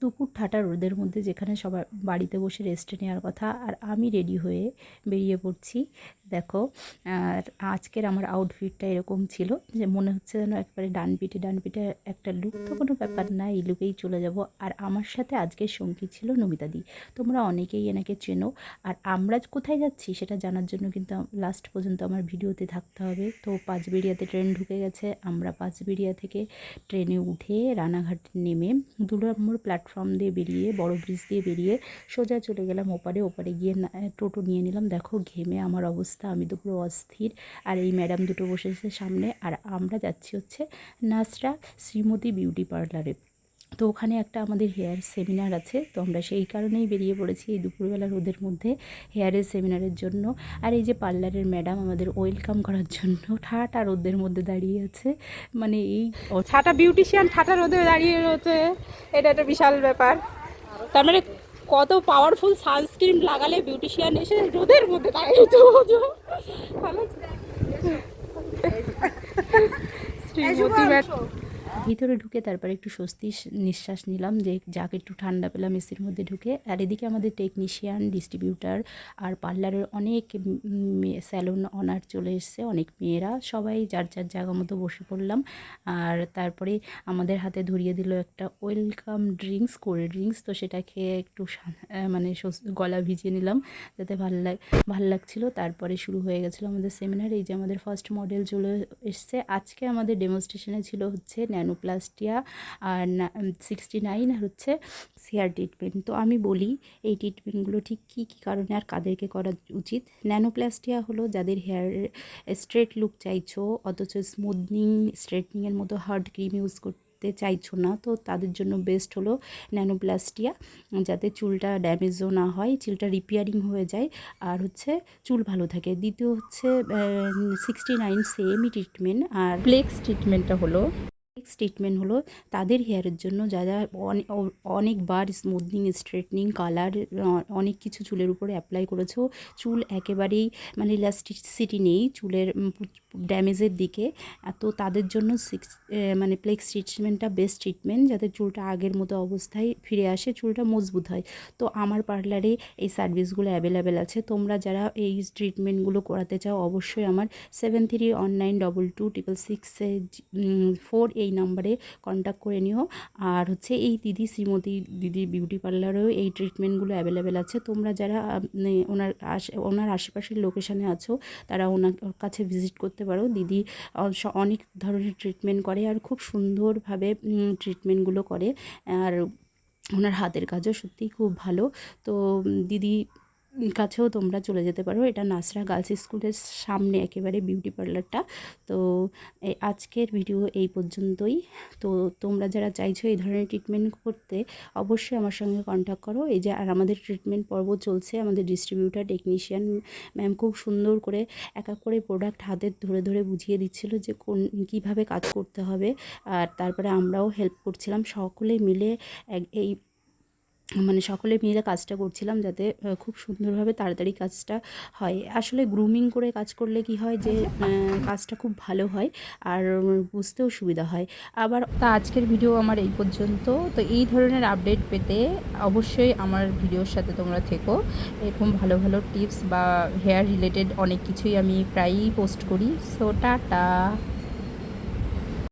দুপুর ঠাটা রোদের মধ্যে যেখানে সবার বাড়িতে বসে রেস্টে নেওয়ার কথা, আর আমি রেডি হয়ে বেরিয়ে পড়ছি। দেখো, আর আজকের আমার আউটফিটটা এরকম ছিল যে মনে হচ্ছে যেন একবারে ডান পিঠে একটা লুক, তো কোনো ব্যাপার না, এই লুকেই চলে যাব। আর আমার সাথে আজকের সঙ্গী ছিল নমিতাদি। তোমরা অনেকেই এনাকে চেনো। আর আমরা কোথায় যাচ্ছি সেটা জানার জন্য কিন্তু লাস্ট পর্যন্ত আমার ভিডিওতে থাকতে হবে। তো পাঁচবেড়িয়াতে ট্রেন ঢুকে গেছে, আমরা পাঁচবেড়িয়া থেকে ট্রেনে উঠে রানাঘাট নেমে 2 নম্বর প্ল্যাটফর্ম দিয়ে বেরিয়ে, বড় ব্রিজ দিয়ে বেরিয়ে সোজা চলে গেলাম ওপারে গিয়ে টোটো নিয়ে নিলাম। দেখো ঘেমে আমার অবস্থা, আমি তো পুরো অস্থির। আর এই ম্যাডাম দুটো বসেছে সামনে, আর আমরা যাচ্ছি হচ্ছে নাসরা শ্রীমতী বিউটি পার্লারে। তো ওখানে একটা আমাদের হেয়ার সেমিনার আছে, তো আমরা সেই কারণেই বেরিয়ে পড়েছি এই দুপুরবেলা রোদের মধ্যে হেয়ারের সেমিনারের জন্য। আর এই যে পার্লারের ম্যাডাম আমাদের ওয়েলকাম করার জন্য ঠাটা রোদের মধ্যে দাঁড়িয়ে আছে, মানে এই ছাটা বিউটিশিয়ান ঠাটা রোদে দাঁড়িয়ে রয়েছে, এটা একটা বিশাল ব্যাপার। তার মানে কত পাওয়ারফুল সানস্ক্রিন লাগালে বিউটিশিয়ান এসে রোদের মধ্যে দাঁড়িয়ে যেতে ভালো। শ্রীমতী ভিতরে ঢুকে তারপরে একটু স্বস্তির নিঃশ্বাস নিলাম যে যাক একটু ঠান্ডা পেলাম এসির মধ্যে ঢুকে। আর এদিকে আমাদের টেকনিশিয়ান, ডিস্ট্রিবিউটার আর পার্লারের অনেক স্যালুন অনার চলে এসছে, অনেক মেয়েরা, সবাই যার যার জায়গা মতো বসে পড়লাম। আর তারপরে আমাদের হাতে ধরিয়ে দিল একটা ওয়েলকাম ড্রিঙ্কস, কোল্ড ড্রিঙ্কস। তো সেটা খেয়ে একটু মানে গলা ভিজিয়ে নিলাম যাতে ভাল লাগছিলো। তারপরে শুরু হয়ে গেছিলো আমাদের সেমিনার। এই যে আমাদের ফার্স্ট মডেল চলে এসছে। আজকে আমাদের ডেমনস্ট্রেশনে ছিল হচ্ছে ন্যানোপ্লাস্টিয়া আর 69 আর হচ্ছে হেয়ার ট্রিটমেন্ট। তো আমি বলি এই ট্রিটমেন্টগুলো ঠিক কী কী কারণে আর কাদেরকে করা উচিত। ন্যানোপ্লাস্টিয়া হলো যাদের হেয়ার স্ট্রেট লুক চাইছো অথচ স্মুথনিং স্ট্রেটনিংয়ের মতো হার্ড ক্রিম ইউজ করতে চাইছো না, তো তাদের জন্য বেস্ট হলো ন্যানোপ্লাস্টিয়া, যাতে চুলটা ড্যামেজও না হয়, চুলটা রিপেয়ারিং হয়ে যায় আর হচ্ছে চুল ভালো থাকে। দ্বিতীয় হচ্ছে 69 সেমই ট্রিটমেন্ট। আর ফ্লেক্স ট্রিটমেন্টটা হলো তাদের হেয়ারের জন্য যারা অনেকবার স্মুথনিং স্ট্রেটনিং কালার অনেক কিছু চুলের উপরে অ্যাপ্লাই করেছো, চুল একেবারেই মানে ইলাস্টিসিটি নেই, চুলের ড্যামেজের দিকে, তো তাদের জন্য মানে ফ্লেক্স ট্রিটমেন্টটা বেস্ট ট্রিটমেন্ট, যাতে চুলটা আগের মতো অবস্থায় ফিরে আসে, চুলটা মজবুত হয়। তো আমার পার্লারে এই সার্ভিসগুলো অ্যাভেলেবেল আছে। তোমরা যারা এই ট্রিটমেন্টগুলো করাতে চাও অবশ্যই আমার 7319226664 এই নাম্বারে কন্ট্যাক্ট করে নিও। আর হচ্ছে এই শ্রীমতী দিদির বিউটি পার্লারেও এই ট্রিটমেন্টগুলো অ্যাভেলেবেল আছে। তোমরা যারা ওনার আশেপাশের লোকেশানে আছো তারা ওনার কাছে ভিজিট করতে পারো। দিদি অনেক ধরনের ট্রিটমেন্ট করে আর খুব সুন্দরভাবে ট্রিটমেন্টগুলো করে, আর ওনার হাতের কাজও সত্যিই খুব ভালো। তো দিদি কাছেও তোমরা চলে যেতে পারো। এটা নাসরা গার্লস স্কুলের সামনে একেবারে বিউটি পার্লারটা। তো আজকের ভিডিও এই পর্যন্তই। তো তোমরা যারা চাইছো এই ধরনের ট্রিটমেন্ট করতে অবশ্যই আমার সঙ্গে কন্ট্যাক্ট করো। এই যে আর আমাদের ট্রিটমেন্ট পর্ব চলছে, আমাদের ডিস্ট্রিবিউটার টেকনিশিয়ান ম্যাম খুব সুন্দর করে এক এক করে প্রোডাক্ট হাতে ধরে ধরে বুঝিয়ে দিচ্ছিলো যে কীভাবে কাজ করতে হবে, আর তারপরে আমরাও হেল্প করছিলাম, সকলে মিলে সকলে মিলে কাজটা করছিলাম যাতে খুব সুন্দরভাবে তাড়াতাড়ি কাজটা হয়। আসলে গ্রুমিং করে কাজ করলে কি হয় যে কাজটা খুব ভালো হয় আর বুঝতেও সুবিধা হয়। আবার আজকের ভিডিও আমার এই পর্যন্ত। তো এই ধরনের আপডেট পেতে অবশ্যই আমার ভিডিওর সাথে তোমরা থেকো। এরকম ভালো ভালো টিপস বা হেয়ার রিলেটেড অনেক কিছুই আমি প্রায়ই পোস্ট করি। So tata.